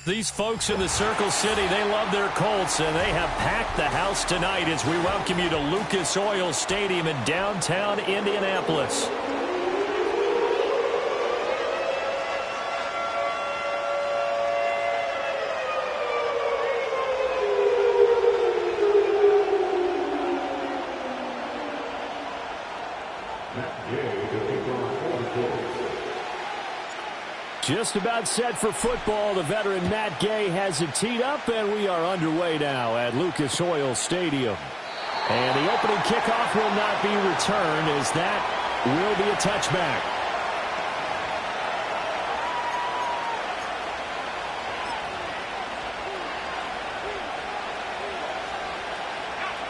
These folks in the Circle City, they love their Colts, and they have packed the house tonight as we welcome you to Lucas Oil Stadium in downtown Indianapolis. Just about set for football. The veteran Matt Gay has it teed up, and we are underway now at Lucas Oil Stadium. And the opening kickoff will not be returned, as that will be a touchback.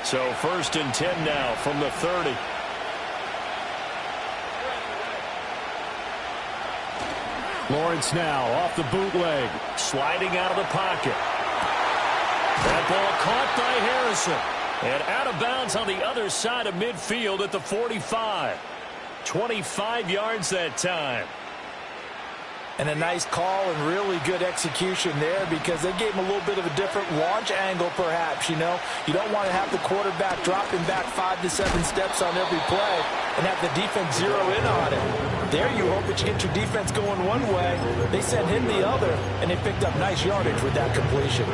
So 1st and 10 now from the 30. Lawrence now off the bootleg, sliding out of the pocket. That ball caught by Harrison, and out of bounds on the other side of midfield at the 45. 25 yards that time. And a nice call and really good execution there, because they gave him a little bit of a different launch angle perhaps, you know. You don't want to have the quarterback dropping back 5 to 7 steps on every play and have the defense zero in on it. There you hope that you get your defense going one way. They sent him the other, and they picked up nice yardage with that completion.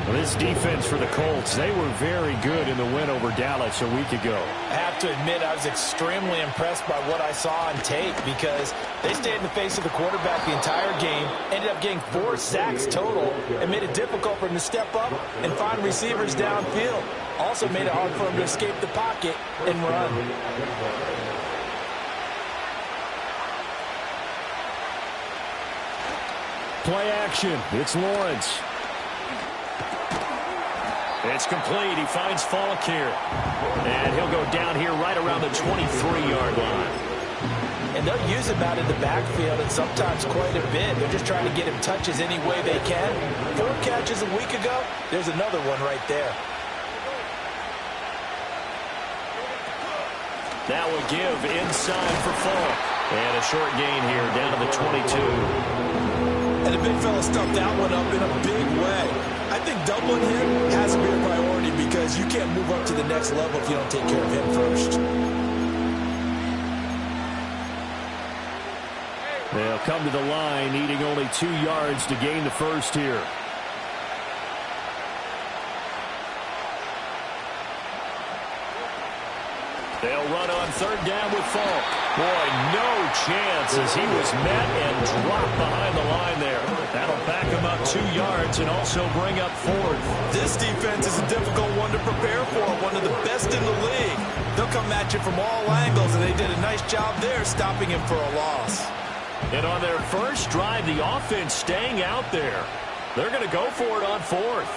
Well, this defense for the Colts, they were very good in the win over Dallas a week ago. I have to admit, I was extremely impressed by what I saw on tape, because they stayed in the face of the quarterback the entire game, ended up getting 4 sacks total, and made it difficult for him to step up and find receivers downfield. Also made it hard for him to escape the pocket and run. Play action. It's Lawrence. It's complete. He finds Falk here. And he'll go down here right around the 23-yard line. And they'll use him out in the backfield, and sometimes quite a bit. They're just trying to get him touches any way they can. 4 catches a week ago. There's another one right there. That will give inside for Falk. And a short gain here down to the 22. And the big fella stuffed that one up in a big way. I think doubling him has to be a priority, because you can't move up to the next level if you don't take care of him first. They'll come to the line, needing only 2 yards to gain the first here. They'll run on 3rd down with Falk. Boy, no chance as he was met and dropped behind the line there. That'll back him up 2 yards and also bring up 4th. This defense is a difficult one to prepare for, one of the best in the league. They'll come at you from all angles, and they did a nice job there stopping him for a loss. And on their first drive, the offense staying out there. They're going to go for it on 4th.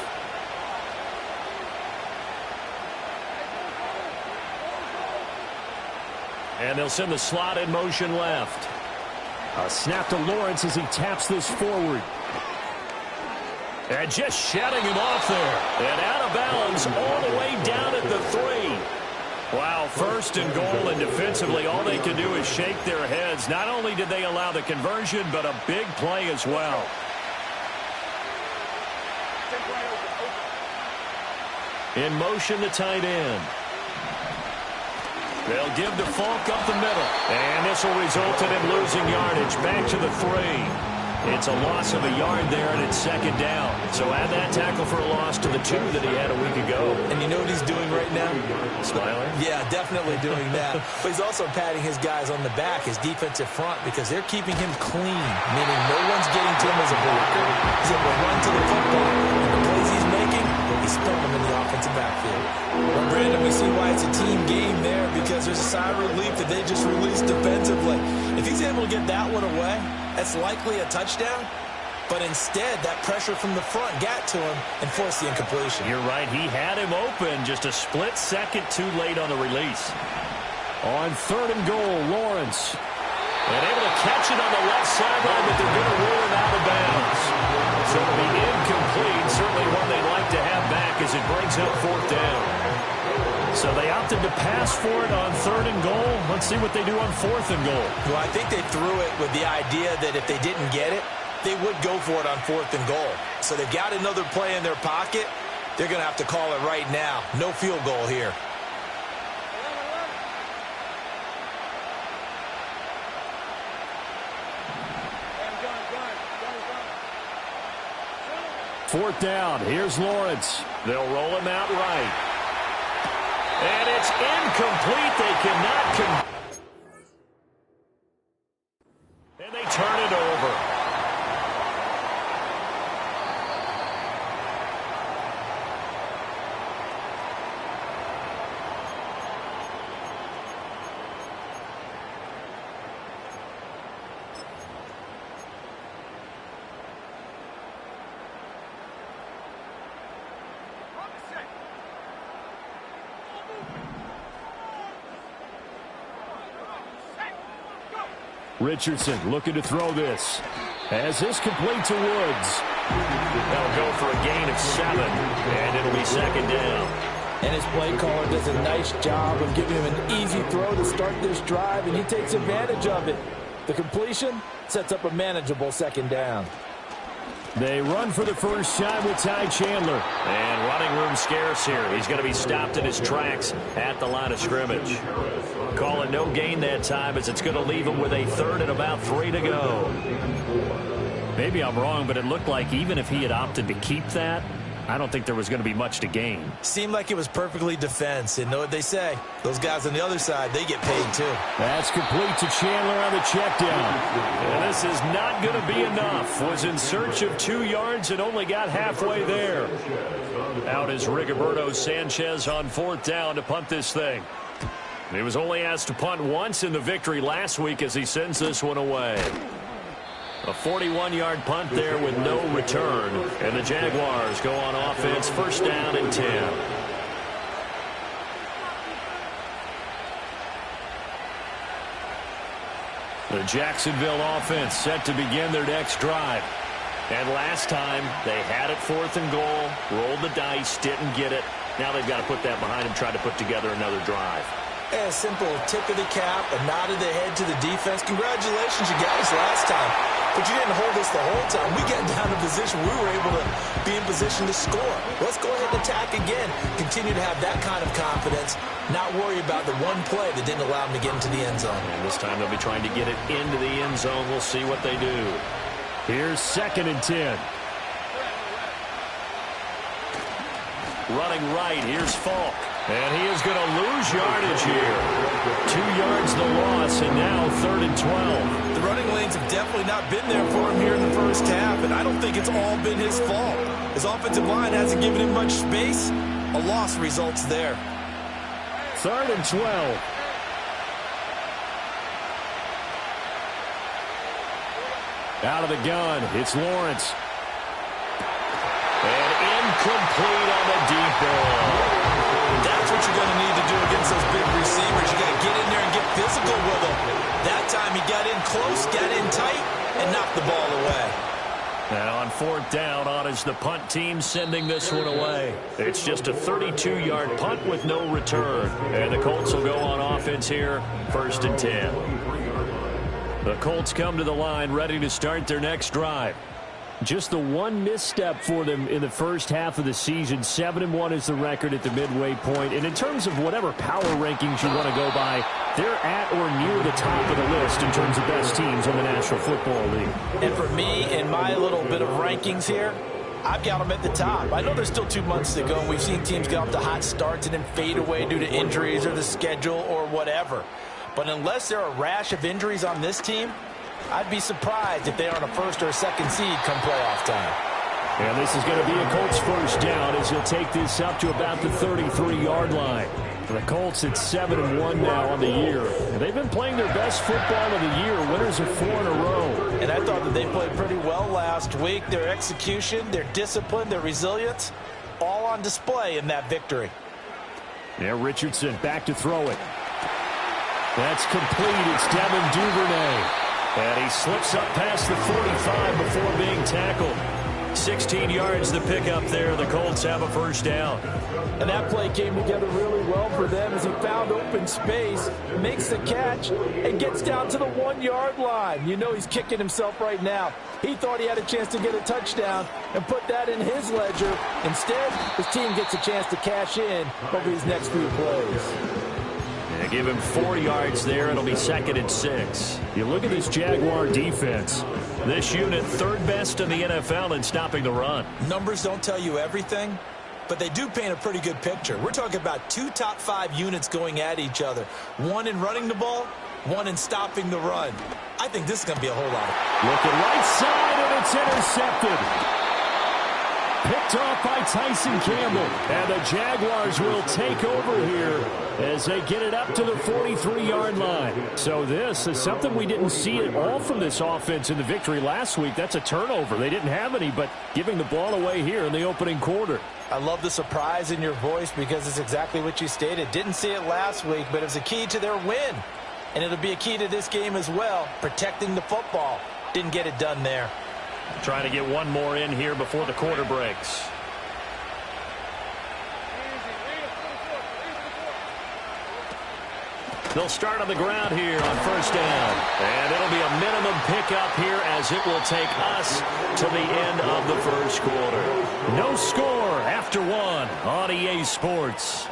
And they'll send the slot in motion left. A snap to Lawrence as he taps this forward. And just shutting him off there. And out of bounds all the way down at the 3. Wow, 1st and goal, and defensively all they can do is shake their heads. Not only did they allow the conversion, but a big play as well. In motion, the tight end. They'll give to Falk up the middle. And this will result in him losing yardage. Back to the 3. It's a loss of a yard there, and it's 2nd down. So add that tackle for a loss to the 2 that he had a week ago. And you know what he's doing right now? Smiling? Yeah, definitely doing that. But he's also patting his guys on the back, his defensive front, because they're keeping him clean, meaning no one's getting to him as a blocker. He's able to run to the football. And the plays he's making, he's throwing them in the offensive backfield. Well, Brandon, we see why it's a team game there, because there's a sigh of relief that they just released defensively. If he's able to get that one away, that's likely a touchdown. But instead, that pressure from the front got to him and forced the incompletion. You're right. He had him open, just a split second too late on the release. On 3rd and goal, Lawrence. And able to catch it on the left sideline, but they're going to rule him out of bounds. So it'll be incomplete. Certainly one they'd like to have back as it brings up 4th down. So they opted to pass for it on 3rd and goal. Let's see what they do on 4th and goal. Well, I think they threw it with the idea that if they didn't get it, they would go for it on 4th and goal. So they've got another play in their pocket. They're going to have to call it right now. No field goal here. Fourth down. Here's Lawrence. They'll roll him out right. And it's incomplete. They cannot and they turn it over. Richardson looking to throw this. As this complete to Woods. They'll go for a gain of 7, and it'll be 2nd down. And his play caller does a nice job of giving him an easy throw to start this drive, and he takes advantage of it. The completion sets up a manageable 2nd down. They run for the first time with Ty Chandler. And running room scarce here. He's going to be stopped in his tracks at the line of scrimmage. Call it no gain that time as it's going to leave him with a 3rd and about 3 to go. Maybe I'm wrong, but it looked like even if he had opted to keep that, I don't think there was going to be much to gain. Seemed like it was perfectly defense. And know what they say? Those guys on the other side, they get paid too. That's complete to Chandler on the check down. And this is not going to be enough. Was in search of 2 yards and only got halfway there. Out is Rigoberto Sanchez on 4th down to punt this thing. He was only asked to punt once in the victory last week as he sends this one away. A 41-yard punt there with no return. And the Jaguars go on offense, 1st down and 10. The Jacksonville offense set to begin their next drive. And last time, they had it 4th and goal, rolled the dice, didn't get it. Now they've got to put that behind them, try to put together another drive. A simple tip of the cap, a nod of the head to the defense. Congratulations, you got us last time. But you didn't hold us the whole time. We got down to position. We were able to be in position to score. Let's go ahead and attack again. Continue to have that kind of confidence. Not worry about the one play that didn't allow them to get into the end zone. And this time they'll be trying to get it into the end zone. We'll see what they do. Here's 2nd and 10. Running right, here's Falk. And he is going to lose yardage here. 2 yards the loss, and now 3rd and 12. The running lanes have definitely not been there for him here in the first half, and I don't think it's all been his fault. His offensive line hasn't given him much space. A loss results there. 3rd and 12. Out of the gun, it's Lawrence. And incomplete on the deep ball. That's what you're going to need to do against those big receivers. You got to get in there and get physical with them. That time he got in close, got in tight, and knocked the ball away. And on 4th down, on is the punt team sending this one away. It's just a 32-yard punt with no return. And the Colts will go on offense here, 1st and 10. The Colts come to the line ready to start their next drive. Just the one misstep for them in the first half of the season. 7-1 is the record at the midway point. And in terms of whatever power rankings you want to go by, they're at or near the top of the list in terms of best teams in the National Football League. And for me, in my little bit of rankings here, I've got them at the top. I know there's still 2 months to go, and we've seen teams get off to hot starts and then fade away due to injuries or the schedule or whatever. But unless there are a rash of injuries on this team, I'd be surprised if they aren't a 1st or 2nd seed come playoff time. And this is going to be a Colts 1st down as he'll take this up to about the 33-yard line. The Colts at 7-1 now on the year. And they've been playing their best football of the year, winners of 4 in a row. And I thought that they played pretty well last week. Their execution, their discipline, their resilience, all on display in that victory. Yeah, Richardson back to throw it. That's complete. It's Devin Duvernay. And he slips up past the 45 before being tackled. 16 yards to pick up there. The Colts have a first down. And that play came together really well for them as he found open space, makes the catch, and gets down to the 1-yard line. You know he's kicking himself right now. He thought he had a chance to get a touchdown and put that in his ledger. Instead, his team gets a chance to cash in over these next few plays. They give him 4 yards there. It'll be 2nd and 6. You look at this Jaguar defense. This unit, 3rd best in the NFL in stopping the run. Numbers don't tell you everything, but they do paint a pretty good picture. We're talking about 2 top 5 units going at each other. One in running the ball, one in stopping the run. I think this is going to be a whole lot of... Looking right side, and it's intercepted. Picked off by Tyson Campbell. And the Jaguars will take over here as they get it up to the 43-yard line. So this is something we didn't see at all from this offense in the victory last week. That's a turnover. They didn't have any, but giving the ball away here in the opening quarter. I love the surprise in your voice because it's exactly what you stated. Didn't see it last week, but it was a key to their win. And it'll be a key to this game as well, protecting the football. Didn't get it done there. Trying to get one more in here before the quarter breaks. They'll start on the ground here on first down. And it'll be a minimum pickup here as it will take us to the end of the first quarter. No score after 1 on EA Sports.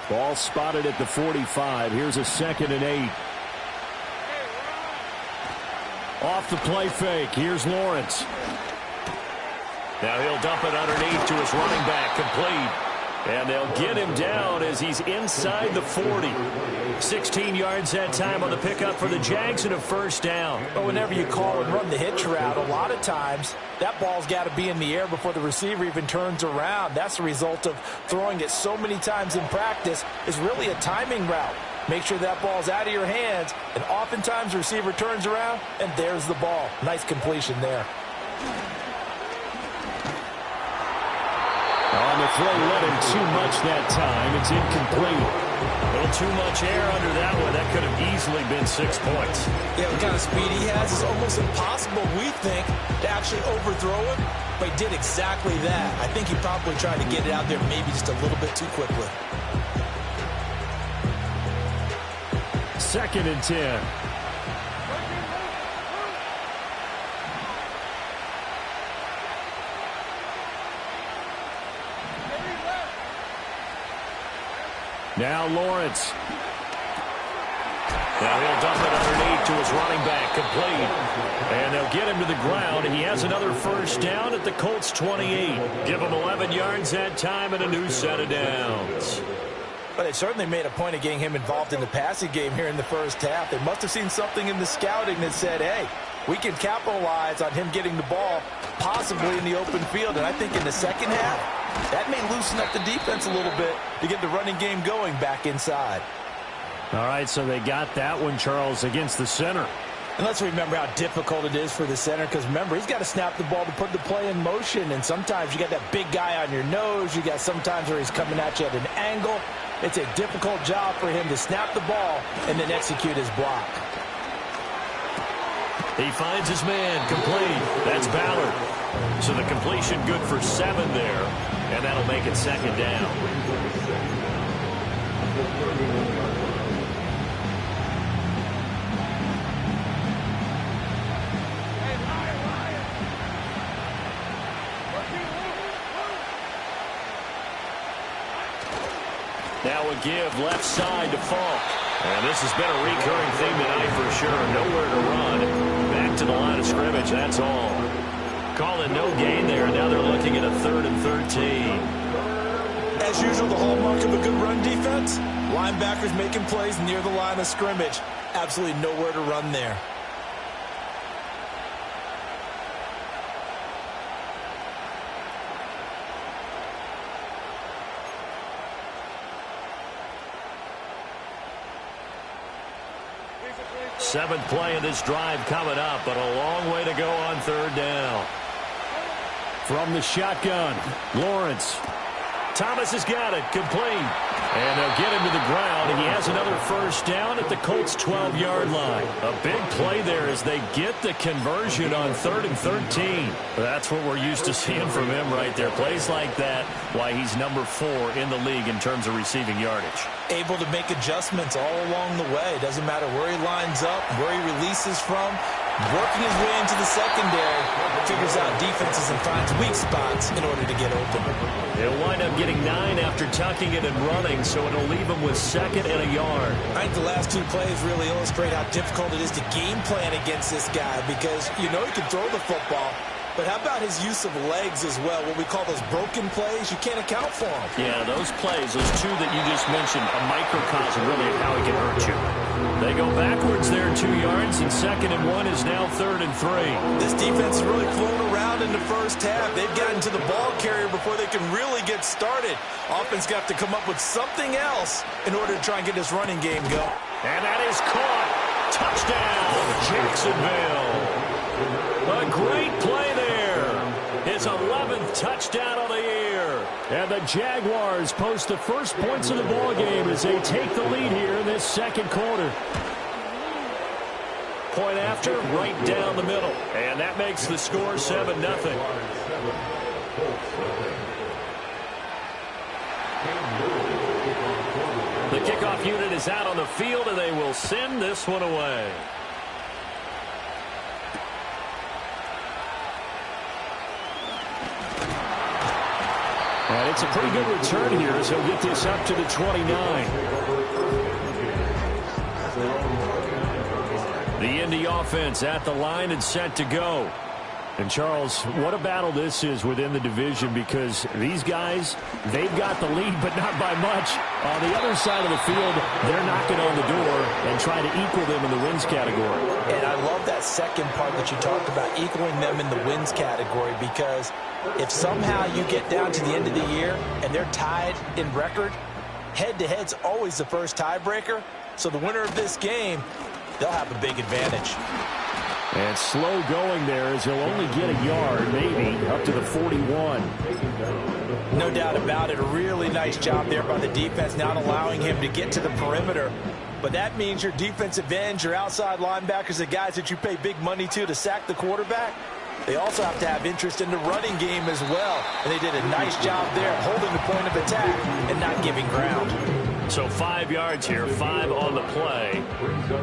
Ball spotted at the 45. Here's a 2nd and 8. Off the play fake. Here's Lawrence. Now he'll dump it underneath to his running back. Complete. And they'll get him down as he's inside the 40. 16 yards that time on the pickup for the Jags and a first down. But whenever you call and run the hitch route, a lot of times that ball's got to be in the air before the receiver even turns around. That's the result of throwing it so many times in practice. Is really a timing route. Make sure that ball's out of your hands, and oftentimes the receiver turns around, and there's the ball. Nice completion there. On the throw, let him too much that time. It's incomplete. A little too much air under that one. That could have easily been 6 points. Yeah, the kind of speed he has is almost impossible, we think, to actually overthrow it. But he did exactly that. I think he probably tried to get it out there maybe just a little bit too quickly. 2nd and 10. Now Lawrence. Now he'll dump it underneath to his running back. Complete. And they'll get him to the ground. And he has another first down at the Colts 28. Give him 11 yards that time and a new set of downs. But they certainly made a point of getting him involved in the passing game here in the first half. They must have seen something in the scouting that said, hey, we can capitalize on him getting the ball possibly in the open field. And I think in the second half, that may loosen up the defense a little bit to get the running game going back inside. All right, so they got that one, Charles, against the center. And let's remember how difficult it is for the center, because remember, he's got to snap the ball to put the play in motion. And sometimes you got that big guy on your nose. You got sometimes where he's coming at you at an angle. It's a difficult job for him to snap the ball and then execute his block. He finds his man. Complete. That's Ballard. So the completion good for 7 there. And that'll make it 2nd down. Now a give left side to Falk. And this has been a recurring theme tonight for sure. Nowhere to run. Back to the line of scrimmage, that's all. Calling no gain there. Now they're looking at a 3rd and 13. As usual, the hallmark of a good run defense, linebackers making plays near the line of scrimmage. Absolutely nowhere to run there. Seventh play of this drive coming up, but a long way to go on third down. From the shotgun, Lawrence. Thomas has got it, complete. And they'll get him to the ground, and he has another first down at the Colts' 12-yard line. A big play there as they get the conversion on 3rd and 13. That's what we're used to seeing from him right there. Plays like that, why he's number 4 in the league in terms of receiving yardage. Able to make adjustments all along the way. Doesn't matter where he lines up, where he releases from. Working his way into the secondary, figures out defenses and finds weak spots in order to get open. He'll wind up getting 9 after tucking it and running, so it'll leave him with 2nd and a yard. I think the last 2 plays really illustrate how difficult it is to game plan against this guy because you know he can throw the football, but how about his use of legs as well? What we call those broken plays, you can't account for them. Yeah, those plays, those 2 that you just mentioned, a microcosm really of how he can hurt you. They go backwards there 2 yards, and 2nd and 1 is now 3rd and 3. This defense has really flown around in the first half. They've gotten to the ball carrier before they can really get started. Offense got to come up with something else in order to try and get this running game going. And that is caught. Touchdown, Jacksonville. A great play there. His 11th touchdown of the year. And the Jaguars post the first points of the ball game as they take the lead here in this second quarter. Point after, right down the middle. And that makes the score 7-0. The kickoff unit is out on the field, and they will send this one away. And it's a pretty good return here as he'll get this up to the 29. The Indy offense at the line and set to go. And, Charles, what a battle this is within the division because these guys, they've got the lead, but not by much. On the other side of the field, they're knocking on the door and trying to equal them in the wins category. And I love that second part that you talked about, equaling them in the wins category, because if somehow you get down to the end of the year and they're tied in record, head-to-head's always the first tiebreaker. So the winner of this game, they'll have a big advantage. And slow going there as he'll only get a yard, maybe, up to the 41. No doubt about it. A really nice job there by the defense, not allowing him to get to the perimeter. But that means your defensive ends, your outside linebackers, the guys that you pay big money to sack the quarterback, they also have to have interest in the running game as well. And they did a nice job there holding the point of attack and not giving ground. So 5 yards here, 5 on the play.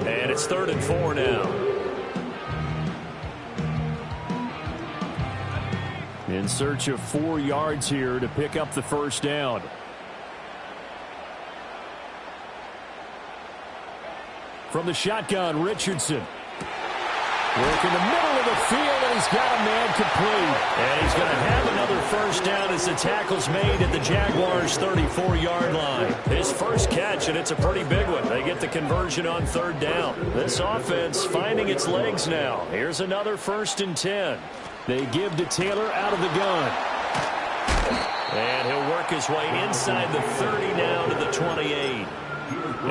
And it's 3rd and 4 now. In search of 4 yards here to pick up the first down. From the shotgun, Richardson. Work in the middle of the field, and he's got a man complete. And he's going to have another first down as the tackle's made at the Jaguars' 34-yard line. His first catch, and it's a pretty big one. They get the conversion on 3rd down. This offense finding its legs now. Here's another 1st and 10. They give to Taylor out of the gun. And he'll work his way inside the 30 now to the 28.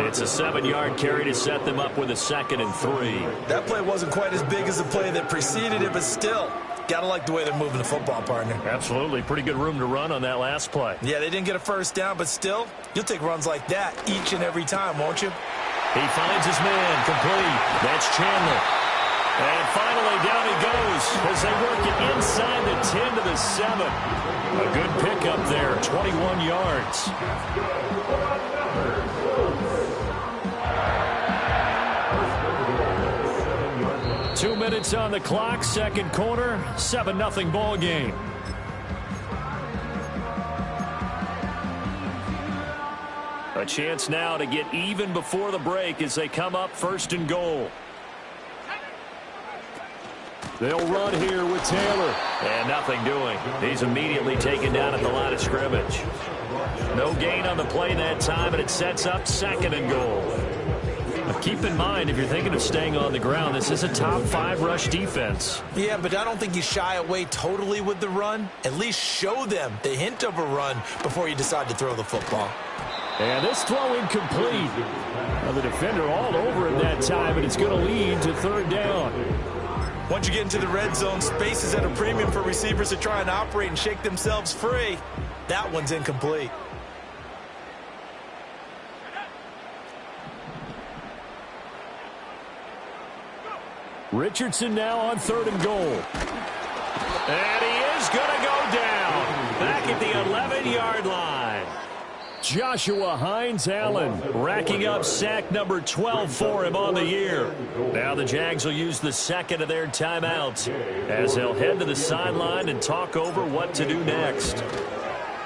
It's a 7-yard carry to set them up with a 2nd and 3. That play wasn't quite as big as the play that preceded it, but still, gotta like the way they're moving the football, partner. Absolutely. Pretty good room to run on that last play. Yeah, they didn't get a first down, but still, you'll take runs like that each and every time, won't you? He finds his man complete. That's Chandler. And finally, down he goes as they work it inside the 10 to the 7. A good pickup there, 21 yards. Two minutes on the clock, second quarter, 7-0 ball game. A chance now to get even before the break as they come up 1st and goal. They'll run here with Taylor. And nothing doing. He's immediately taken down at the line of scrimmage. No gain on the play that time, and it sets up 2nd and goal. Now keep in mind, if you're thinking of staying on the ground, this is a top 5 rush defense. Yeah, but I don't think you shy away totally with the run. At least show them the hint of a run before you decide to throw the football. And this throw incomplete. Well, the defender all over him that time, and it's going to lead to third down. Once you get into the red zone, space is at a premium for receivers to try and operate and shake themselves free. That one's incomplete. Richardson now on 3rd and goal. And he is going to go down. Back at the 11-yard line. Joshua Hines-Allen racking up sack number 12 for him on the year. Now the Jags will use the second of their timeouts as they'll head to the sideline and talk over what to do next.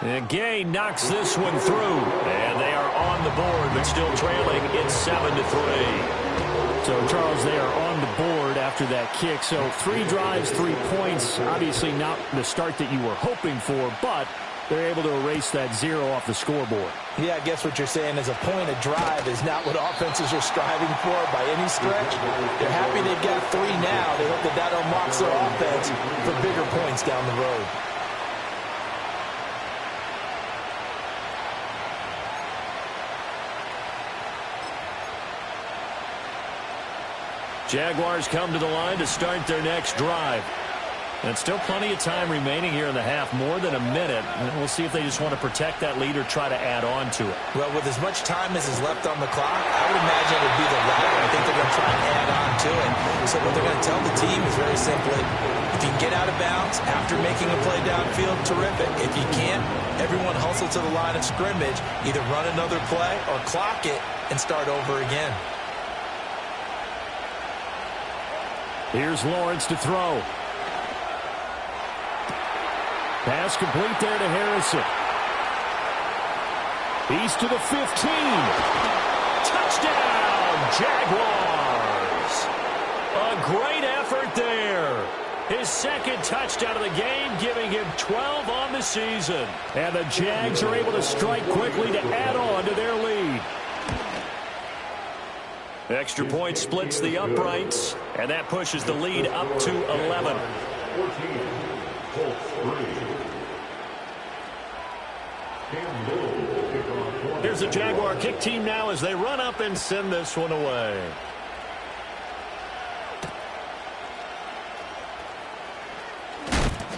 And Gay knocks this one through, and they are on the board, but still trailing. It's 7-3. So, Charles, they are on the board after that kick. So 3 drives, 3 points. Obviously not the start that you were hoping for, but they're able to erase that 0 off the scoreboard. Yeah, I guess what you're saying is a point of drive is not what offenses are striving for by any stretch. They're happy they've got 3 now. They hope that unlocks their offense for bigger points down the road. Jaguars come to the line to start their next drive. And still plenty of time remaining here in the half, more than a minute. And we'll see if they just want to protect that lead or try to add on to it. Well, with as much time as is left on the clock, I would imagine it would be the latter. I think they're going to try and add on to it. So what they're going to tell the team is very simply, if you can get out of bounds after making a play downfield, terrific. If you can't, everyone hustle to the line of scrimmage, either run another play or clock it and start over again. Here's Lawrence to throw. Pass complete there to Harrison. He's to the 15. Touchdown, Jaguars. A great effort there. His second touchdown of the game, giving him 12 on the season. And the Jags are able to strike quickly to add on to their lead. Extra point splits the uprights, and that pushes the lead up to 11. 14, Colts 3. Here's the Jaguar kick team now as they run up and send this one away.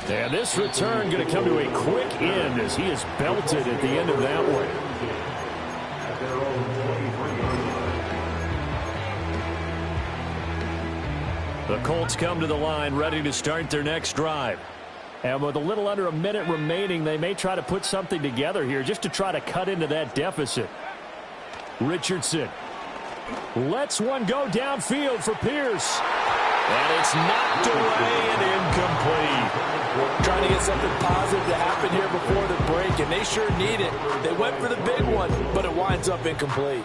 And this return going to come to a quick end as he is belted at the end of that one. The Colts come to the line ready to start their next drive. And with a little under a minute remaining, they may try to put something together here just to try to cut into that deficit. Richardson lets one go downfield for Pierce. And it's knocked away and incomplete. Trying to get something positive to happen here before the break, and they sure need it. They went for the big one, but it winds up incomplete.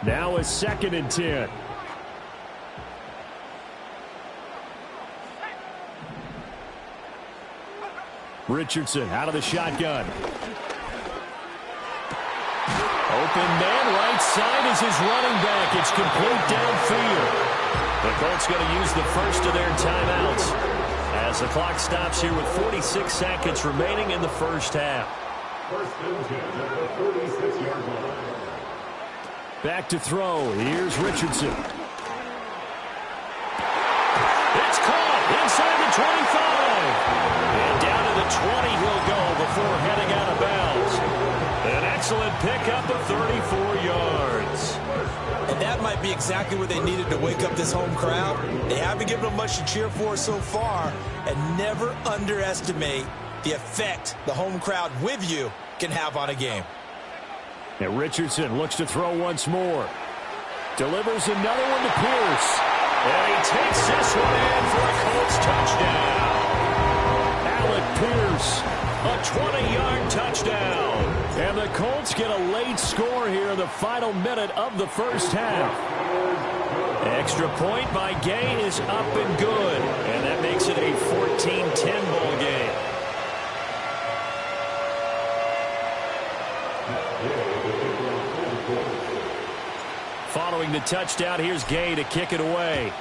Now a 2nd and 10. Richardson out of the shotgun. Open man, right side is his running back. It's complete downfield. The Colts going to use the first of their timeouts as the clock stops here with 46 seconds remaining in the first half. First and 10 at the 36-yard line. Back to throw. Here's Richardson. It's caught inside the 25. And down to the 20 he'll go before heading out of bounds. An excellent pickup of 34 yards. And that might be exactly what they needed to wake up this home crowd. They haven't given them much to cheer for so far. And never underestimate the effect the home crowd with you can have on a game. And Richardson looks to throw once more. Delivers another one to Pierce. And he takes this one in for a Colts touchdown. Alec Pierce, a 20-yard touchdown. And the Colts get a late score here in the final minute of the first half. Extra point by Gay is up and good. And that makes it a 14-10 ball game. Following the touchdown, here's Gay to kick it away.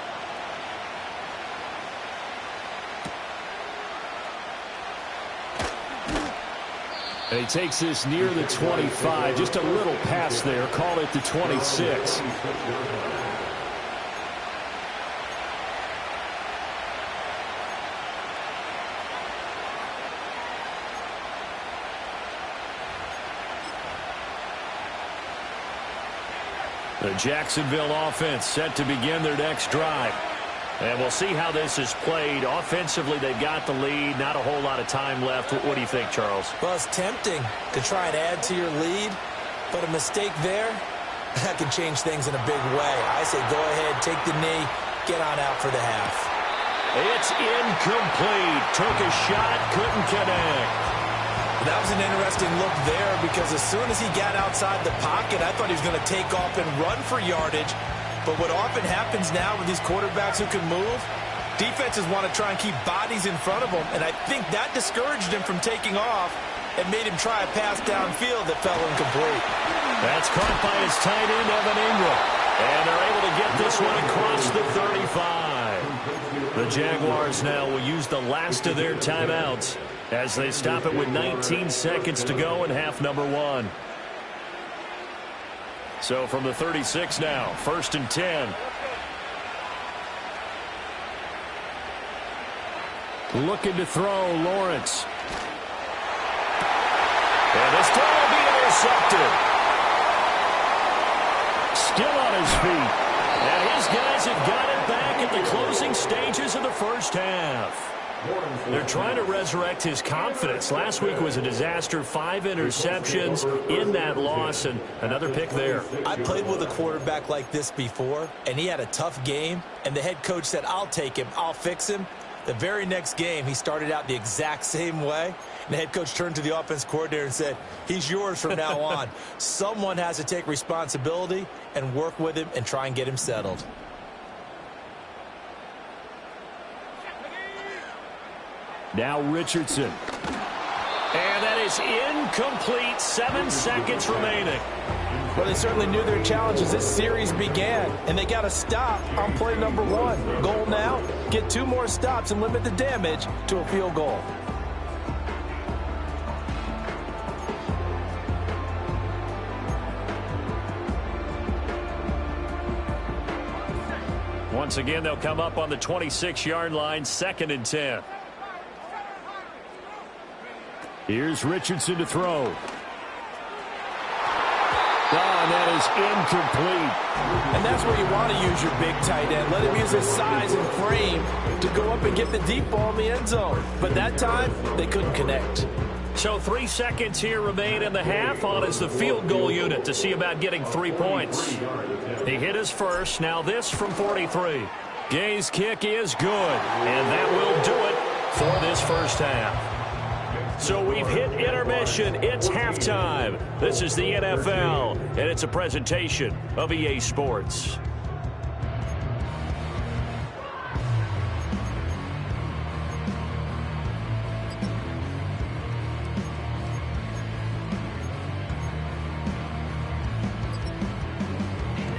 And he takes this near the 25. Just a little pass there. Call it the 26. The Jacksonville offense set to begin their next drive. And we'll see how this is played. Offensively, they've got the lead. Not a whole lot of time left. What do you think, Charles? Well, it's tempting to try and add to your lead, but a mistake there, that can change things in a big way. I say go ahead, take the knee, get on out for the half. It's incomplete. Took a shot, couldn't connect. That was an interesting look there because as soon as he got outside the pocket, I thought he was going to take off and run for yardage. But what often happens now with these quarterbacks who can move, defenses want to try and keep bodies in front of them, and I think that discouraged him from taking off and made him try a pass downfield that fell incomplete. That's caught by his tight end, Evan Ingram. And they're able to get this one across the 35. The Jaguars now will use the last of their timeouts as they stop it with 19 seconds to go in half number 1. So from the 36 now, 1st and 10. Looking to throw, Lawrence. And this throw will be intercepted. Still on his feet. And his guys have got it back at the closing stages of the first half. They're trying to resurrect his confidence. Last week was a disaster. 5 interceptions in that loss, and another pick there. I played with a quarterback like this before, and he had a tough game, and the head coach said, I'll take him, I'll fix him. The very next game, he started out the exact same way, and the head coach turned to the offense coordinator and said, he's yours from now on. Someone has to take responsibility and work with him and try and get him settled. Now Richardson. And that is incomplete. 7 seconds remaining. Well, they certainly knew their challenge as this series began, and they got to stop on play number 1. Goal now, get 2 more stops and limit the damage to a field goal. Once again, they'll come up on the 26-yard line, 2nd and 10. Here's Richardson to throw. And that is incomplete. And that's where you want to use your big tight end. Let him use his size and frame to go up and get the deep ball in the end zone. But that time, they couldn't connect. So 3 seconds here remain in the half. On is the field goal unit to see about getting 3 points. He hit his first. Now this from 43. Gay's kick is good. And that will do it for this first half. So we've hit intermission. It's halftime. This is the NFL, and it's a presentation of EA Sports.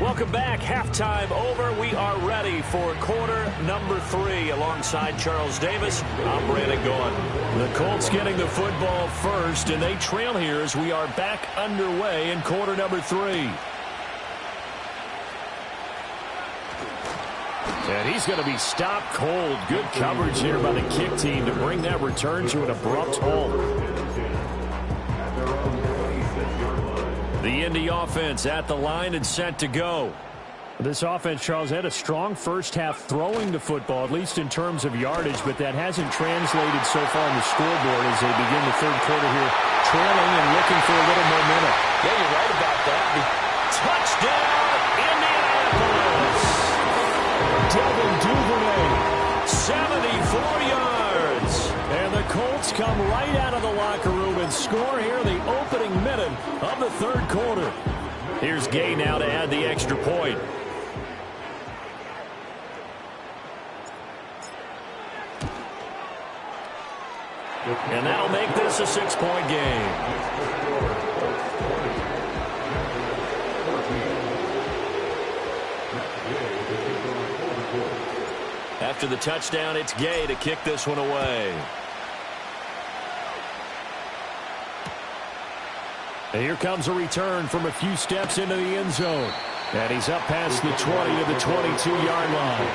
Welcome back. Halftime over. We are ready for quarter number 3. Alongside Charles Davis, I'm Brandon Gaughan. The Colts getting the football first, and they trail here as we are back underway in quarter number 3. And he's going to be stopped cold. Good coverage here by the kick team to bring that return to an abrupt halt. The Indy offense at the line and set to go. This offense, Charles, had a strong first half throwing the football, at least in terms of yardage, but that hasn't translated so far on the scoreboard as they begin the third quarter here, trailing and looking for a little momentum. Yeah, you're right about that. Touchdown, Indianapolis! Devin Duvernay, 74 yards. And the Colts come right out of the locker room and score here in the opening minute of the third quarter. Here's Gay now to add the extra point. And that'll make this a 6-point game. After the touchdown, it's Gay to kick this one away. And here comes a return from a few steps into the end zone. And he's up past the 20 to the 22-yard line.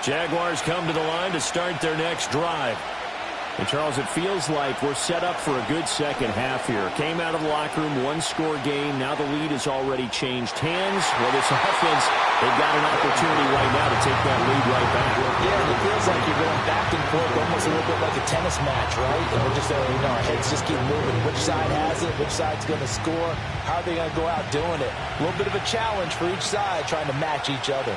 Jaguars come to the line to start their next drive. And, Charles, it feels like we're set up for a good second half here. Came out of the locker room, one-score game. Now the lead has already changed hands. Well, this offense, they've got an opportunity right now to take that lead right back. Yeah, and it feels like you're going back and forth, almost a little bit like a tennis match, right? And we're just, our heads just keep moving. Which side has it? Which side's going to score? How are they going to go out doing it? A little bit of a challenge for each side, trying to match each other.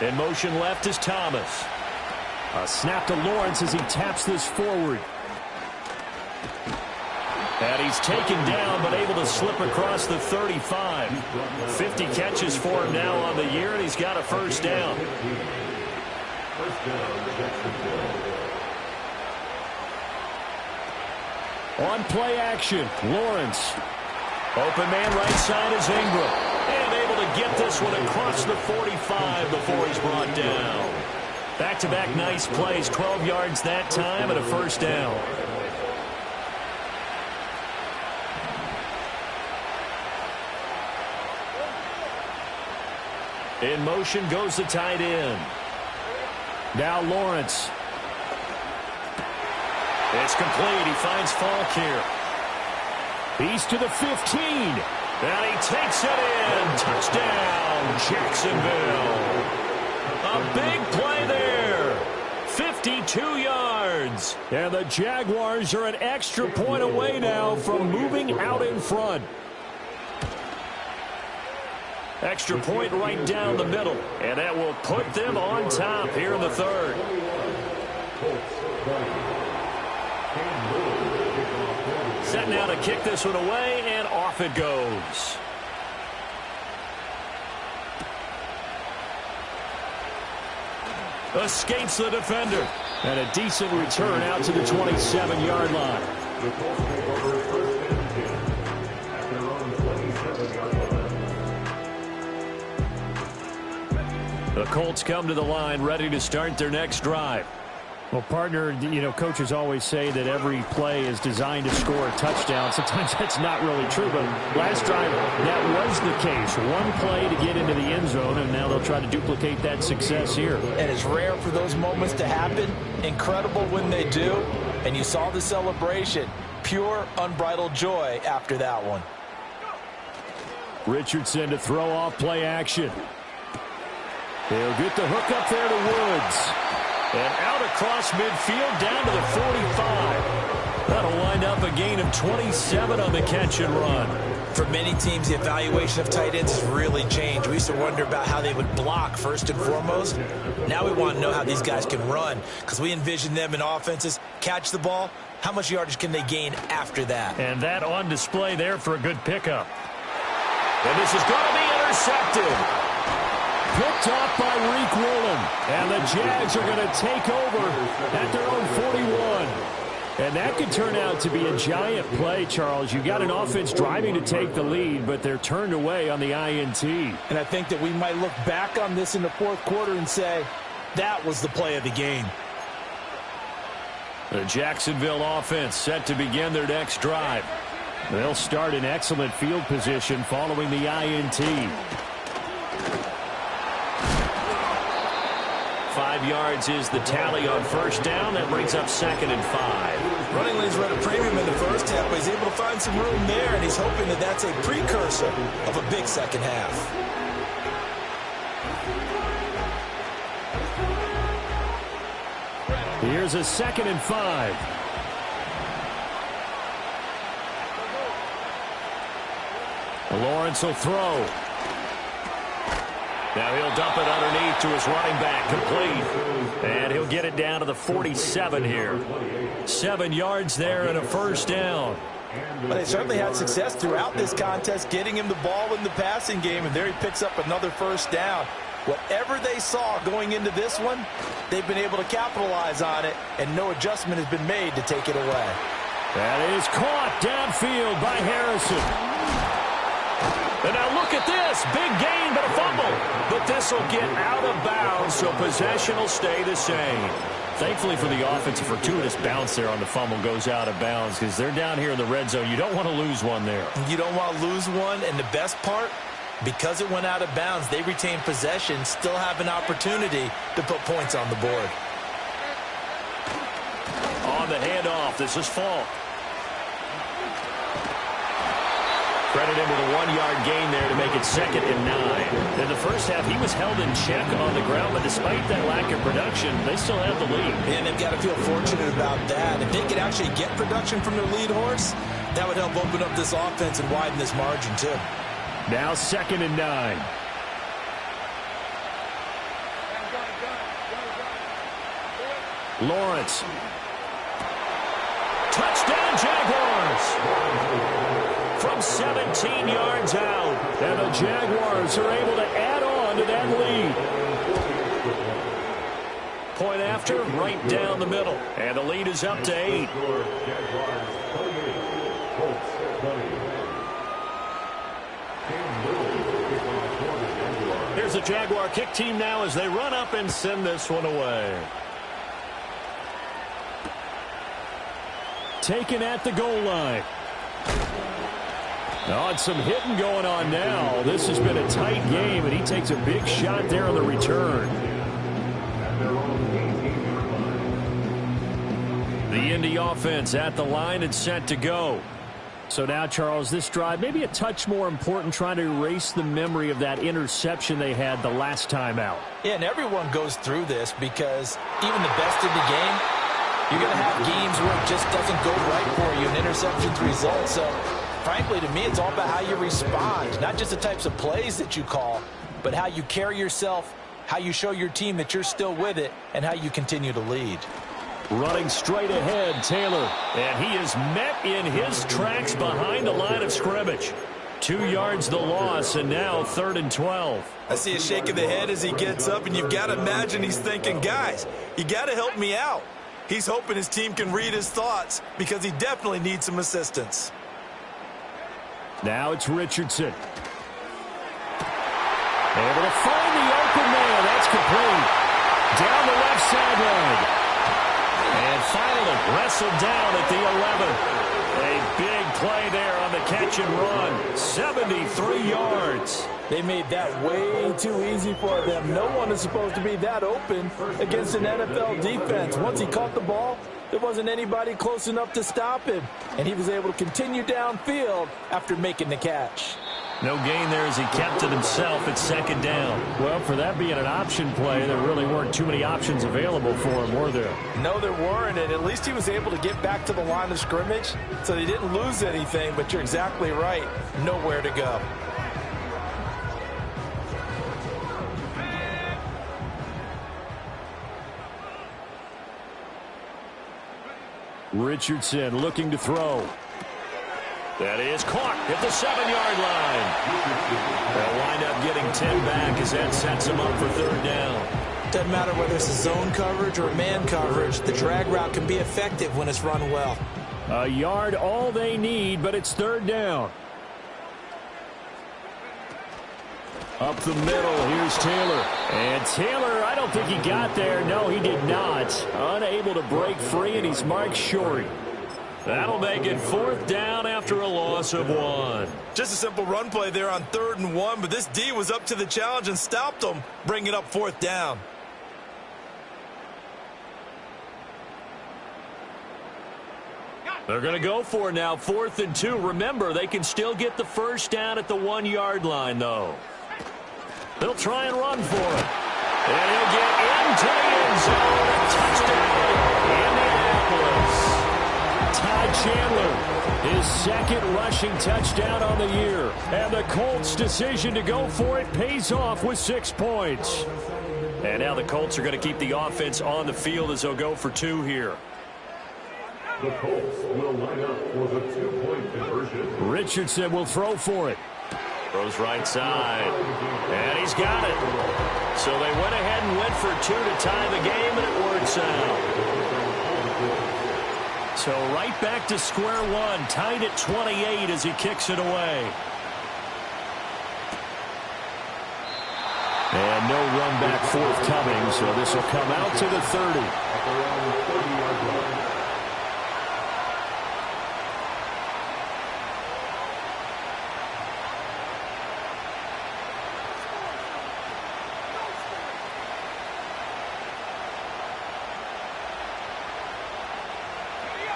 In motion left is Thomas. A snap to Lawrence as he taps this forward. And he's taken down, but able to slip across the 35. 50 catches for him now on the year, and he's got a first down. On play action, Lawrence. Open man right side is Ingram. And able to get this one across the 45 before he's brought down. Back-to-back nice plays, 12 yards that time and a first down. In motion goes the tight end. Now Lawrence. It's complete. He finds Falk here. He's to the 15. And he takes it in. Touchdown, Jacksonville. A big play there. 52 yards. And the Jaguars are an extra point away now from moving out in front. Extra point right down the middle. And that will put them on top here in the third. Set now to kick this one away, and off it goes. Escapes the defender. And a decent return out to the 27-yard line. The Colts come to the line ready to start their next drive. Well, partner, coaches always say that every play is designed to score a touchdown. Sometimes that's not really true, but last drive, that was the case. One play to get into the end zone, and now they'll try to duplicate that success here. And it's rare for those moments to happen. Incredible when they do. And you saw the celebration. Pure, unbridled joy after that one. Richardson to throw off play action. They'll get the hook up there to Woods. And out across midfield down to the 45. That'll wind up a gain of 27 on the catch and run. For many teams, the evaluation of tight ends has really changed. We used to wonder about how they would block first and foremost. Now we want to know how these guys can run, because we envision them in offenses catch the ball. How much yardage can they gain after that? And that on display there for a good pickup. And this is going to be intercepted. Picked off by Reek Woolen. And the Jags are going to take over at their own 41. And that could turn out to be a giant play, Charles. You got an offense driving to take the lead, but they're turned away on the INT. And I think that we might look back on this in the fourth quarter and say, that was the play of the game. The Jacksonville offense set to begin their next drive. They'll start in excellent field position following the INT. 5 yards is the tally on first down. That brings up 2nd and 5. Running lanes run a premium in the first half, but he's able to find some room there, and he's hoping that that's a precursor of a big second half. Here's a 2nd and 5. Lawrence will throw. Now he'll dump it underneath to his running back, complete. And he'll get it down to the 47 here. 7 yards there and a first down. But they certainly had success throughout this contest, getting him the ball in the passing game, and there he picks up another first down. Whatever they saw going into this one, they've been able to capitalize on it, and no adjustment has been made to take it away. That is caught downfield by Harrison. And now look at this. Big gain, but a fumble. But this will get out of bounds, so possession will stay the same. Thankfully for the offense, a fortuitous bounce there on the fumble goes out of bounds because they're down here in the red zone. You don't want to lose one there. You don't want to lose one, and the best part, because it went out of bounds, they retain possession, still have an opportunity to put points on the board. On the handoff, this is Falk. Credit him with a 1-yard gain there to make it 2nd and 9. In the first half, he was held in check on the ground, but despite that lack of production, they still have the lead. And they've got to feel fortunate about that. If they could actually get production from their lead horse, that would help open up this offense and widen this margin too. Now 2nd and 9. Lawrence. Touchdown, Jaguars! From 17 yards out. And the Jaguars are able to add on to that lead. Point after, right down the middle. And the lead is up to 8. Here's the Jaguar kick team now as they run up and send this one away. Taken at the goal line. Oh, and some hitting going on now. This has been a tight game, and he takes a big shot there on the return. The Indy offense at the line and set to go. So now, Charles, this drive maybe a touch more important, trying to erase the memory of that interception they had the last time out. Yeah, and everyone goes through this because even the best in the game, you're going to have games where it just doesn't go right for you, and interceptions result. So, frankly, to me, it's all about how you respond, not just the types of plays that you call, but how you carry yourself, how you show your team that you're still with it, and how you continue to lead. Running straight ahead, Taylor. And he is met in his tracks behind the line of scrimmage. 2 yards the loss, and now 3rd and 12. I see a shake of the head as he gets up, and you've got to imagine he's thinking, guys, you got to help me out. He's hoping his team can read his thoughts because he definitely needs some assistance. Now it's Richardson. Able to find the open man. That's complete. Down the left sideline. And finally wrestled down at the 11. A big play there on the catch and run. 73 yards. They made that way too easy for them. No one is supposed to be that open against an NFL defense. Once he caught the ball, there wasn't anybody close enough to stop him. And he was able to continue downfield after making the catch. No gain there as he kept it himself at 2nd down. Well, for that being an option play, there really weren't too many options available for him, were there? No, there weren't, and at least he was able to get back to the line of scrimmage, so he didn't lose anything, but you're exactly right. Nowhere to go. Richardson looking to throw. That is caught at the 7-yard line. They'll wind up getting 10 back as that sets them up for 3rd down. Doesn't matter whether it's a zone coverage or man coverage, the drag route can be effective when it's run well. A yard all they need, but it's 3rd down. Up the middle, here's Taylor. And Taylor, I don't think he got there. No, he did not. Unable to break free, and he's marked short. That'll make it 4th down after a loss of 1. Just a simple run play there on 3rd and 1, but this D was up to the challenge and stopped them, bringing up 4th down. They're going to go for it now, 4th and 2. Remember, they can still get the 1st down at the 1-yard line, though. They'll try and run for it. And he'll get into the end zone. A touchdown, Indianapolis. Todd Chandler, his 2nd rushing touchdown on the year. And the Colts' decision to go for it pays off with 6 points. And now the Colts are going to keep the offense on the field as they'll go for 2 here. The Colts will line up for the 2-point conversion. Richardson will throw for it. Throws right side. And he's got it. So they went ahead and went for 2 to tie the game, and it works out. So right back to square one, tied at 28 as he kicks it away. And no run back forthcoming, so this will come out to the 30.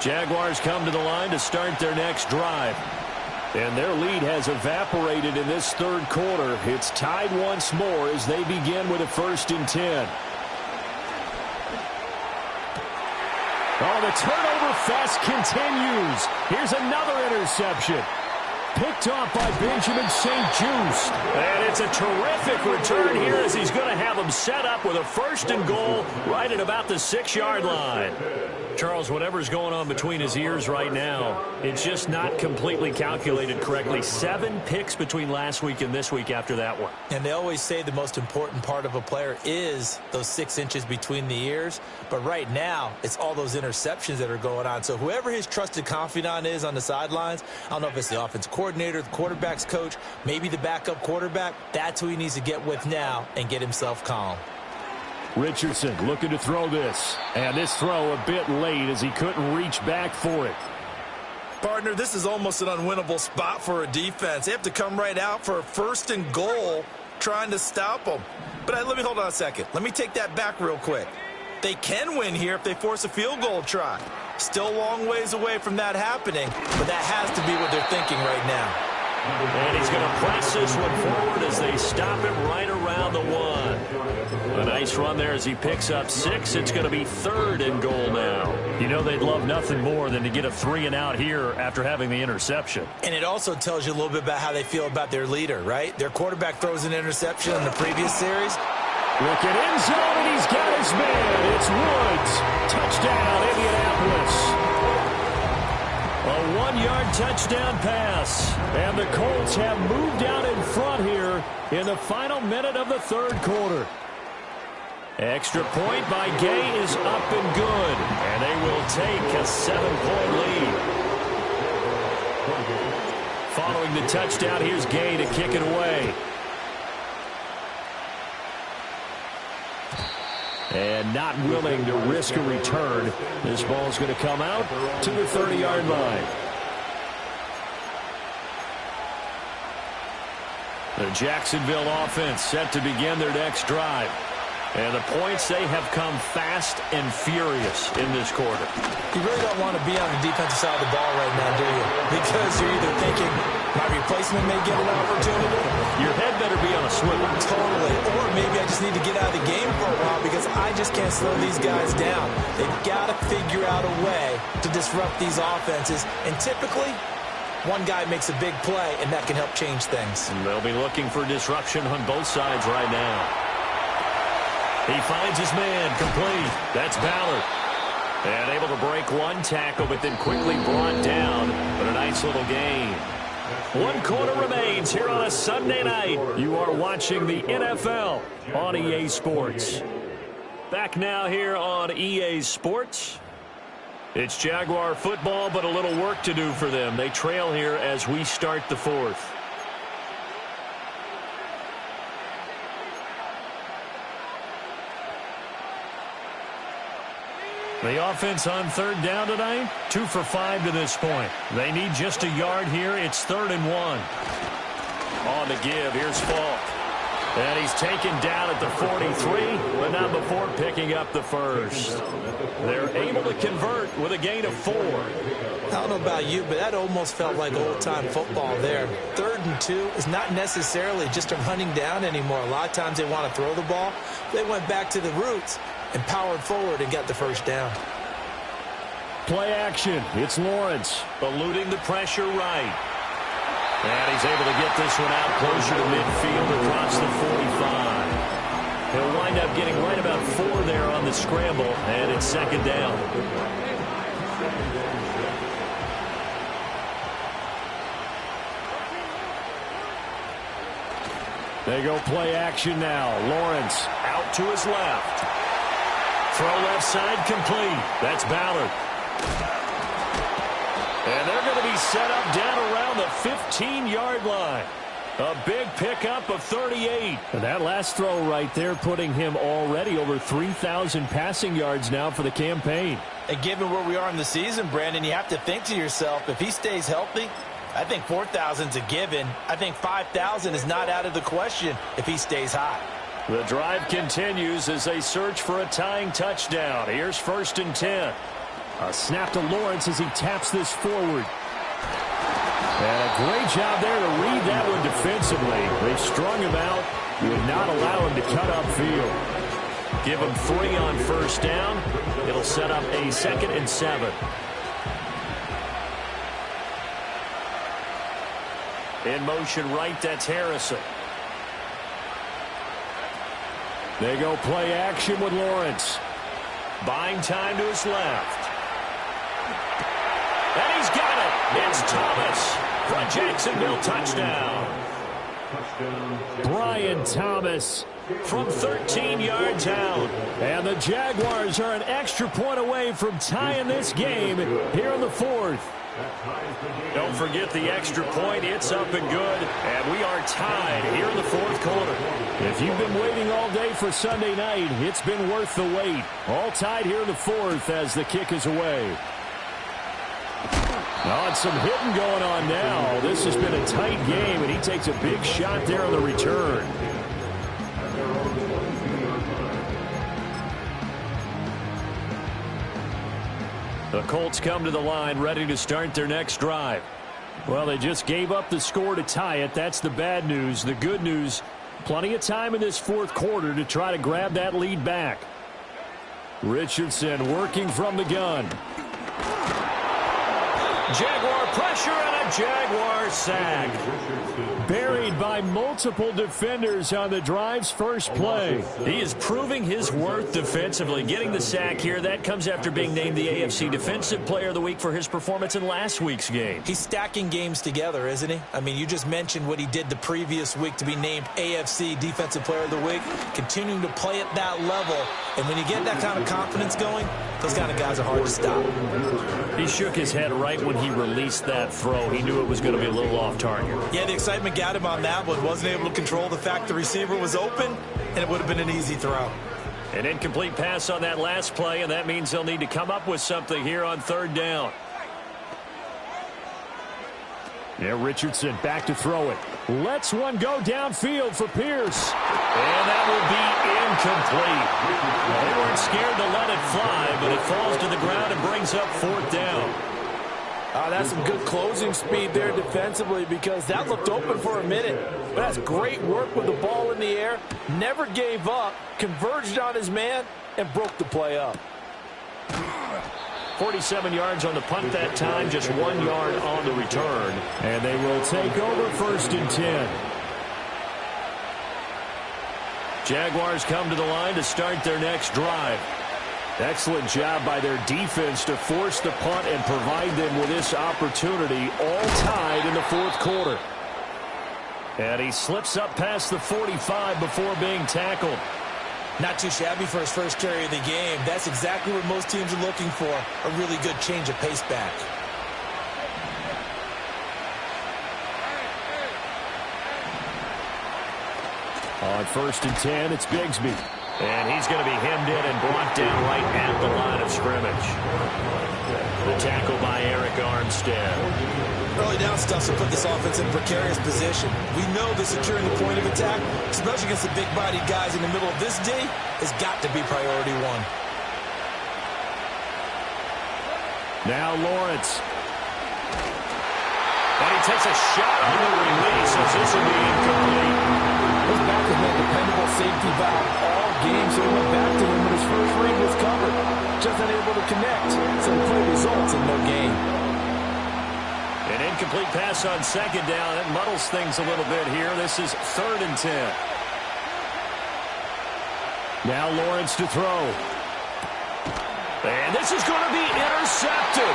Jaguars come to the line to start their next drive. And their lead has evaporated in this third quarter. It's tied once more as they begin with a 1st and 10. Oh, the turnover fest continues. Here's another interception. Picked off by Benjamin St-Juste. And it's a terrific return here as he's going to have him set up with a 1st and goal right at about the 6-yard line. Charles, whatever's going on between his ears right now, it's just not completely calculated correctly. 7 picks between last week and this week after that one. And they always say the most important part of a player is those 6 inches between the ears. But right now, it's all those interceptions that are going on. So whoever his trusted confidant is on the sidelines, I don't know if it's the offensive coordinator, the quarterback's coach, maybe the backup quarterback, that's who he needs to get with now and get himself calm. Richardson looking to throw this. And this throw a bit late as he couldn't reach back for it. Partner, this is almost an unwinnable spot for a defense. They have to come right out for a 1st and goal trying to stop them. But let me hold on a second. Let me take that back real quick. They can win here if they force a field goal try. Still a long ways away from that happening, but that has to be what they're thinking right now. And he's going to press this one forward as they stop it right around the 1. A nice run there as he picks up 6. It's going to be 3rd and goal now. You know they'd love nothing more than to get a 3 and out here after having the interception. And it also tells you a little bit about how they feel about their leader, right? Their quarterback throws an interception in the previous series. Look at end zone, and he's got his man. It's Woods. Touchdown, Indianapolis. A 1-yard touchdown pass. And the Colts have moved out in front here in the final minute of the 3rd quarter. Extra point by Gay is up and good. And they will take a 7-point lead. Following the touchdown, here's Gay to kick it away. And not willing to risk a return. This ball's going to come out to the 30-yard line. The Jacksonville offense set to begin their next drive. And the points, they have come fast and furious in this quarter. You really don't want to be on the defensive side of the ball right now, do you? Because you're either thinking, my replacement may get an opportunity. Your head better be on a swivel. Totally. Or maybe I just need to get out of the game for a while because I just can't slow these guys down. They've got to figure out a way to disrupt these offenses. And typically, one guy makes a big play, and that can help change things. And they'll be looking for disruption on both sides right now. He finds his man complete. That's Ballard. And able to break one tackle, but then quickly brought down. But a nice little gain. 1 quarter remains here on a Sunday night. You are watching the NFL on EA Sports. Back now here on EA Sports. It's Jaguar football, but a little work to do for them. They trail here as we start the 4th. The offense on 3rd down tonight, 2 for 5 to this point. They need just a yard here. It's 3rd and 1. On the give, here's Falk. And he's taken down at the 43, but not before picking up the 1st. They're able to convert with a gain of 4. I don't know about you, but that almost felt like old-time football there. 3rd and 2 is not necessarily just a running down anymore. A lot of times they want to throw the ball. They went back to the roots and powered forward and got the 1st down. Play action. It's Lawrence eluding the pressure right. And he's able to get this one out closer to midfield across the 45. He'll wind up getting right about 4 there on the scramble, and it's 2nd down. They go play action now. Lawrence out to his left. Throw left side complete. That's Ballard. And they're going to be set up down around the 15-yard line. A big pickup of 38. And that last throw right there putting him already over 3,000 passing yards now for the campaign. And given where we are in the season, Brandon, you have to think to yourself, if he stays healthy, I think 4,000's a given. I think 5,000 is not out of the question if he stays hot. The drive continues as they search for a tying touchdown. Here's 1st and 10. A snap to Lawrence as he taps this forward. And a great job there to read that one defensively. They strung him out, would not allow him to cut upfield. Give him 3 on 1st down. It'll set up a 2nd and 7. In motion right, that's Harrison. They go play action with Lawrence. Buying time to his left. And he's got it. It's Thomas for a Jacksonville touchdown. Brian Thomas from 13 yards out. And the Jaguars are an extra point away from tying this game here in the 4th. Don't forget the extra point. It's up and good. And we are tied here in the 4th quarter. If you've been waiting all day for Sunday night, it's been worth the wait. All tied here in the 4th as the kick is away. Oh, and some hitting going on now. This has been a tight game, and he takes a big shot there on the return. The Colts come to the line ready to start their next drive. Well, they just gave up the score to tie it. That's the bad news. The good news, plenty of time in this 4th quarter to try to grab that lead back. Richardson working from the gun. Jaguar pressure and a Jaguar sack. Buried by multiple defenders on the drive's first play. He is proving his worth defensively. Getting the sack here, that comes after being named the AFC Defensive Player of the Week for his performance in last week's game. He's stacking games together, isn't he? I mean, you just mentioned what he did the previous week to be named AFC Defensive Player of the Week. Continuing to play at that level. And when you get that kind of confidence going, those kind of guys are hard to stop. He shook his head right when he released that throw. He knew it was going to be a little off target. Yeah, the excitement got him on that one. Wasn't able to control the fact the receiver was open, and it would have been an easy throw. An incomplete pass on that last play, and that means they'll need to come up with something here on 3rd down. Yeah, Richardson back to throw it. Lets one go downfield for Pierce. And that will be incomplete. They weren't scared to let it fly, but it falls to the ground and brings up 4th down. That's some good closing speed there defensively because that looked open for a minute. But that's great work with the ball in the air. Never gave up, converged on his man, and broke the play up. 47 yards on the punt that time, just 1 yard on the return. And they will take over 1st and 10. Jaguars come to the line to start their next drive. Excellent job by their defense to force the punt and provide them with this opportunity, all tied in the 4th quarter. And he slips up past the 45 before being tackled. Not too shabby for his first carry of the game. That's exactly what most teams are looking for, a really good change of pace back. On 1st and 10, it's Bigsby. And he's going to be hemmed in and brought down right at the line of scrimmage. The tackle by Eric Armstead. Early down stuff to put this offense in a precarious position. We know that securing the point of attack, especially against the big-bodied guys in the middle of this day, has got to be priority 1. Now Lawrence. And he takes a shot on the release as this will be incomplete. His back has been a dependable safety valve all game, so he went back to him when his first read was covered. Just unable to connect, so the play results in no gain. An incomplete pass on 2nd down. That muddles things a little bit here. This is 3rd and 10. Now Lawrence to throw. And this is going to be intercepted.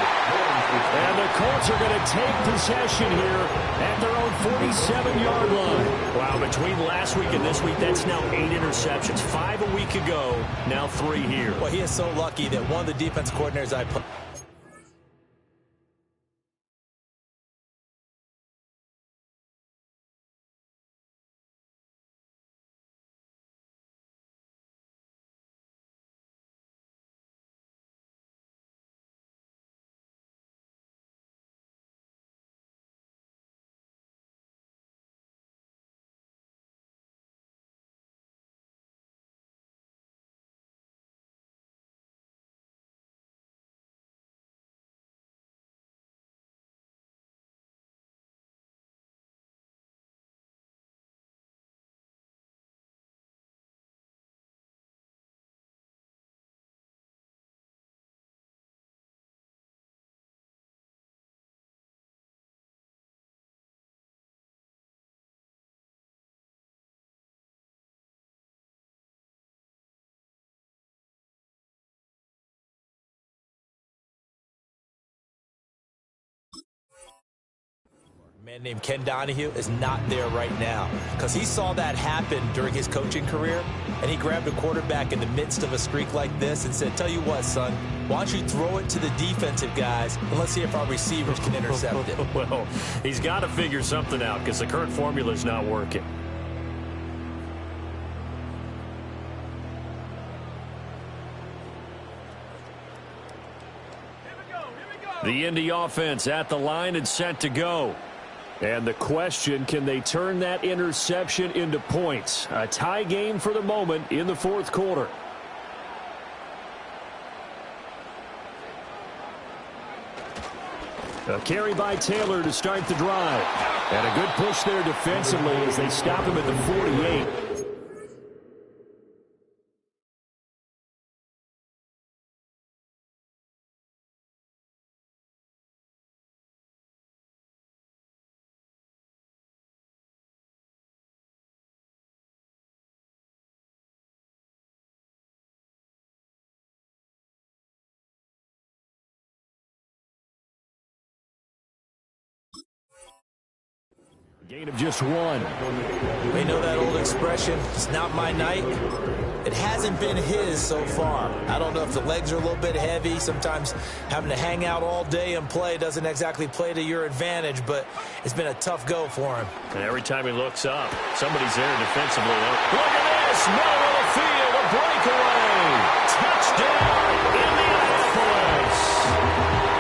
And the Colts are going to take possession here at their own 47-yard line. Wow, between last week and this week, that's now 8 interceptions. 5 a week ago, now 3 here. Well, he is so lucky that one of the defense coordinators I put A man named Ken Donahue is not there right now because he saw that happen during his coaching career, and he grabbed a quarterback in the midst of a streak like this and said, tell you what, son, why don't you throw it to the defensive guys, and let's see if our receivers can intercept it. Well, he's got to figure something out because the current formula is not working. The Indy offense at the line and set to go. And the question, can they turn that interception into points? A tie game for the moment in the fourth quarter. A carry by Taylor to start the drive. And a good push there defensively as they stop him at the 48. Gain of just one. We know that old expression, it's not my night. It hasn't been his so far. I don't know if the legs are a little bit heavy. Sometimes having to hang out all day and play doesn't exactly play to your advantage, but it's been a tough go for him. And every time he looks up, somebody's there defensively. Look at this! Middle of the field, a breakaway! Touchdown, Indianapolis!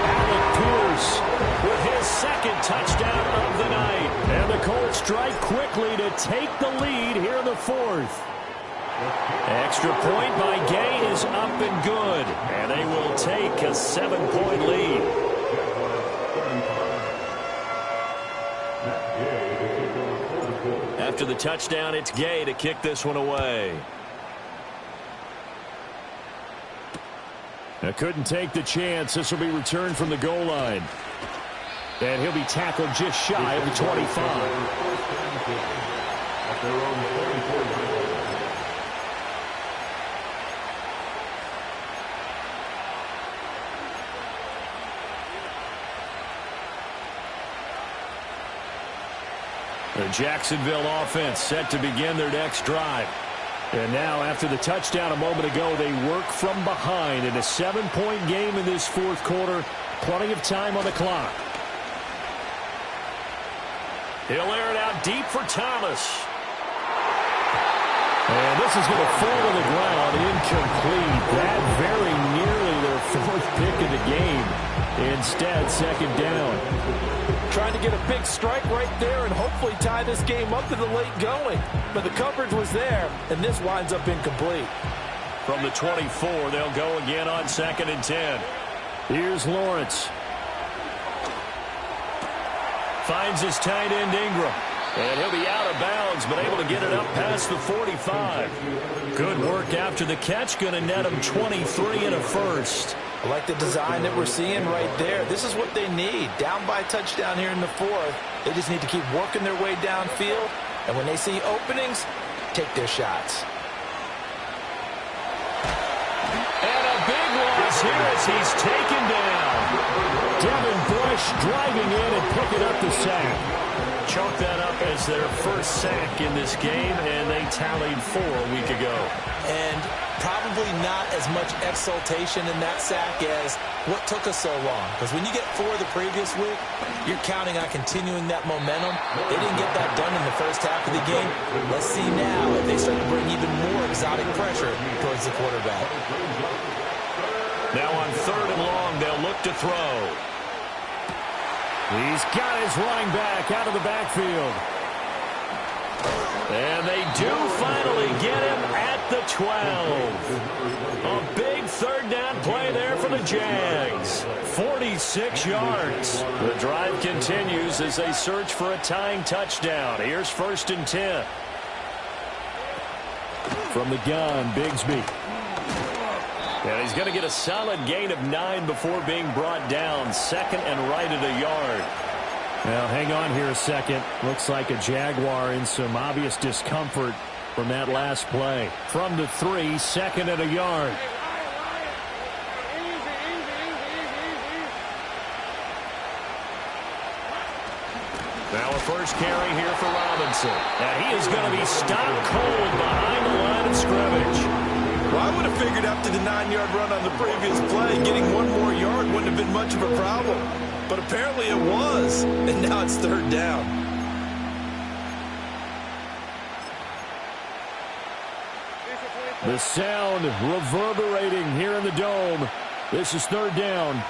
Alec Pierce with his second touchdown of the night. And the Colts strike quickly to take the lead here in the fourth. Extra point by Gay is up and good. And they will take a 7-point lead. After the touchdown, it's Gay to kick this one away. Now couldn't take the chance. This will be returned from the goal line. And he'll be tackled just shy of the 25. The Jacksonville offense set to begin their next drive. And now, after the touchdown a moment ago, they work from behind in a 7-point game in this fourth quarter. Plenty of time on the clock. He'll air it out deep for Thomas. And this is going to fall to the ground, incomplete. That very nearly their fourth pick of the game. Instead, second down. Trying to get a big strike right there and hopefully tie this game up to the late going. But the coverage was there, and this winds up incomplete. From the 24, they'll go again on 2nd and 10. Here's Lawrence. Finds his tight end Ingram. And he'll be out of bounds, but able to get it up past the 45. Good work after the catch. Going to net him 23 and a first. I like the design that we're seeing right there. This is what they need. Down by a touchdown here in the fourth. They just need to keep working their way downfield. And when they see openings, take their shots. And a big loss here as he's taken down. Devin Bush driving in and picking up the sack. Chalk that up as their first sack in this game, and they tallied 4 a week ago. And probably not as much exultation in that sack as what took us so long. Because when you get 4 the previous week, you're counting on continuing that momentum. They didn't get that done in the first half of the game. Let's see now if they start to bring even more exotic pressure towards the quarterback. Now on 3rd and long, they'll look to throw. He's got his running back out of the backfield. And they do finally get him at the 12. A big 3rd down play there for the Jags. 46 yards. The drive continues as they search for a tying touchdown. Here's 1st and 10. From the gun, Bigsby. And he's going to get a solid gain of 9 before being brought down. 2nd and right at a yard. Well, hang on here a second. Looks like a Jaguar in some obvious discomfort from that last play. From the 3, 2nd and a yard. Now a first carry here for Robinson. And he is going to be stopped cold behind the line of scrimmage. Well, I would have figured after the 9-yard run on the previous play, getting one more yard wouldn't have been much of a problem. But apparently it was, and now it's third down. The sound reverberating here in the dome. This is third down.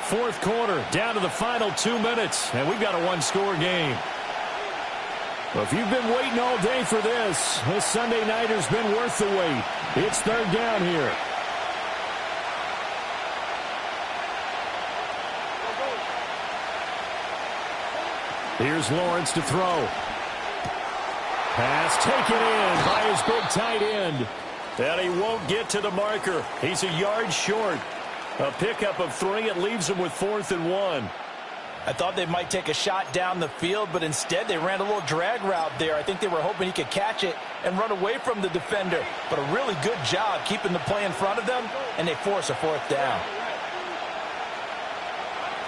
Fourth quarter, down to the final 2 minutes, and we've got a one-score game. Well, if you've been waiting all day for this Sunday nighter's been worth the wait. It's third down here. Here's Lawrence to throw. Pass taken in by his big tight end. And he won't get to the marker. He's a yard short. A pickup of 3. It leaves him with 4th and 1. I thought they might take a shot down the field, but instead they ran a little drag route there. I think they were hoping he could catch it and run away from the defender. But a really good job keeping the play in front of them, and they force a 4th down.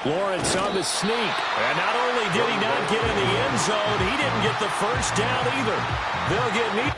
Lawrence on the sneak. And not only did he not get in the end zone, he didn't get the first down either. They'll get me.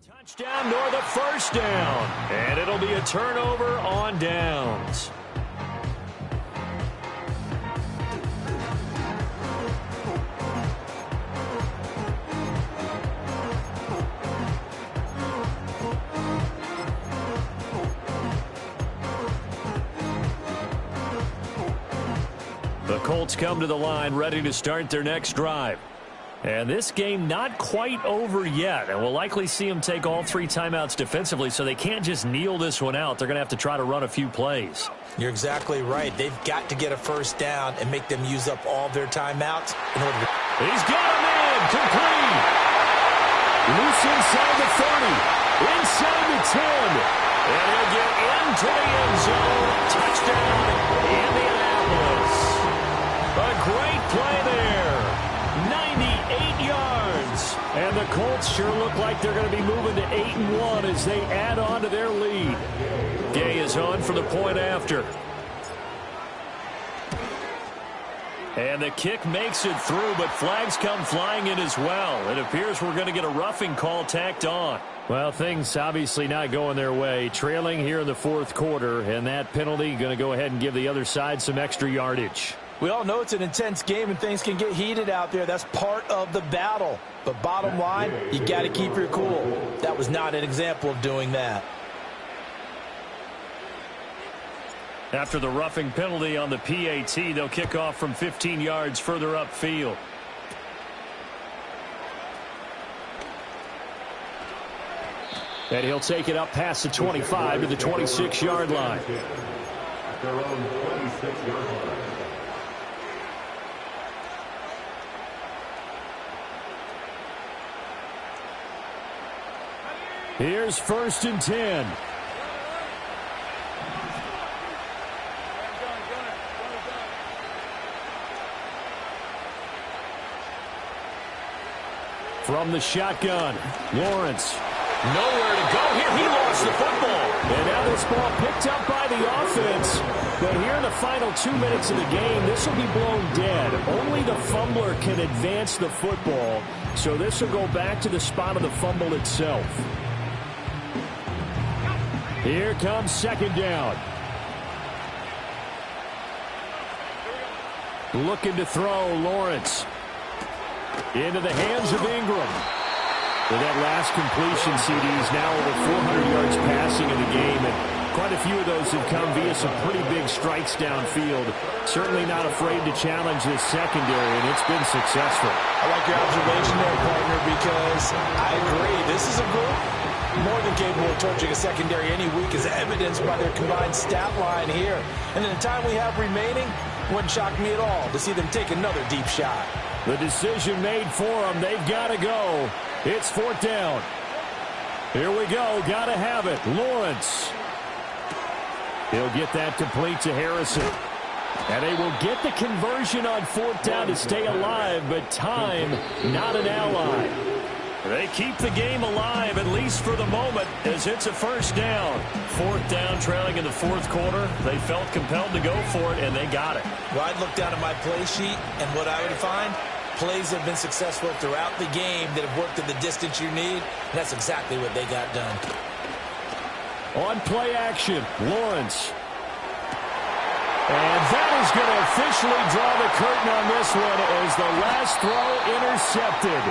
Touchdown nor the first down. And it'll be a turnover on downs. The Colts come to the line ready to start their next drive. And this game not quite over yet. And we'll likely see them take all 3 timeouts defensively, so they can't just kneel this one out. They're going to have to try to run a few plays. You're exactly right. They've got to get a first down and make them use up all their timeouts in order to... He's got him in. Complete. Loose inside the 30. Inside the 10. And he'll get into the end zone. Touchdown, Indianapolis. A great play there. 98 yards. And the Colts sure look like they're going to be moving to 8-1 as they add on to their lead. Gay is on for the point after. And the kick makes it through, but flags come flying in as well. It appears we're going to get a roughing call tacked on. Well, things obviously not going their way. Trailing here in the fourth quarter, and that penalty going to go ahead and give the other side some extra yardage. We all know it's an intense game and things can get heated out there. That's part of the battle. But bottom line, you got to keep your cool. That was not an example of doing that. After the roughing penalty on the PAT, they'll kick off from 15 yards further upfield. And he'll take it up past the 25 to the 26-yard line. Their own 26-yard line. Here's 1st and 10. From the shotgun, Lawrence. Nowhere to go here. He lost the football. And now this ball picked up by the offense. But here in the final 2 minutes of the game, this will be blown dead. Only the fumbler can advance the football. So this will go back to the spot of the fumble itself. Here comes 2nd down. Looking to throw, Lawrence. Into the hands of Ingram. With that last completion, CD's now over 400 yards passing in the game, and quite a few of those have come via some pretty big strikes downfield. Certainly not afraid to challenge this secondary, and it's been successful. I like your observation there, partner, because I agree. This is a group More than capable of torching a secondary any week, as evidenced by their combined stat line here. And in the time we have remaining, wouldn't shock me at all to see them take another deep shot. The decision made for them. They've got to go. It's 4th down. Here we go. Got to have it. Lawrence. He'll get that complete to Harrison. And they will get the conversion on 4th down to stay alive, but time, not an ally. They keep the game alive, at least for the moment, as it's a 1st down. 4th down, trailing in the 4th quarter. They felt compelled to go for it, and they got it. Well, I'd look down at my play sheet, and what I would find, plays have been successful throughout the game that have worked at the distance you need, and that's exactly what they got done. On play action, Lawrence. And that is going to officially draw the curtain on this one as the last throw intercepted.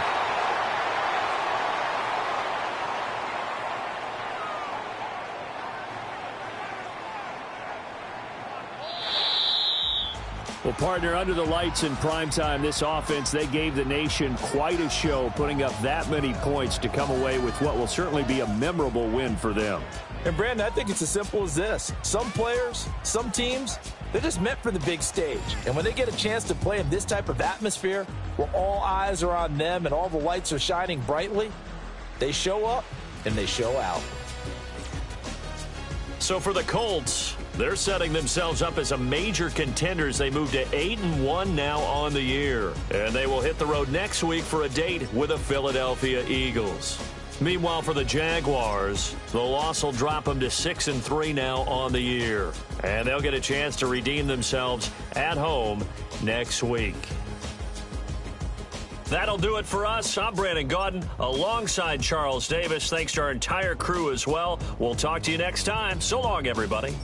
Well, partner, under the lights in primetime, this offense, they gave the nation quite a show, putting up that many points to come away with what will certainly be a memorable win for them. And, Brandon, I think it's as simple as this. Some players, some teams, they're just meant for the big stage. And when they get a chance to play in this type of atmosphere, where all eyes are on them and all the lights are shining brightly, they show up and they show out. So for the Colts, they're setting themselves up as a major contender as they move to 8-1 now on the year. And they will hit the road next week for a date with the Philadelphia Eagles. Meanwhile, for the Jaguars, the loss will drop them to 6-3 now on the year. And they'll get a chance to redeem themselves at home next week. That'll do it for us. I'm Brandon Gaudin alongside Charles Davis. Thanks to our entire crew as well. We'll talk to you next time. So long, everybody.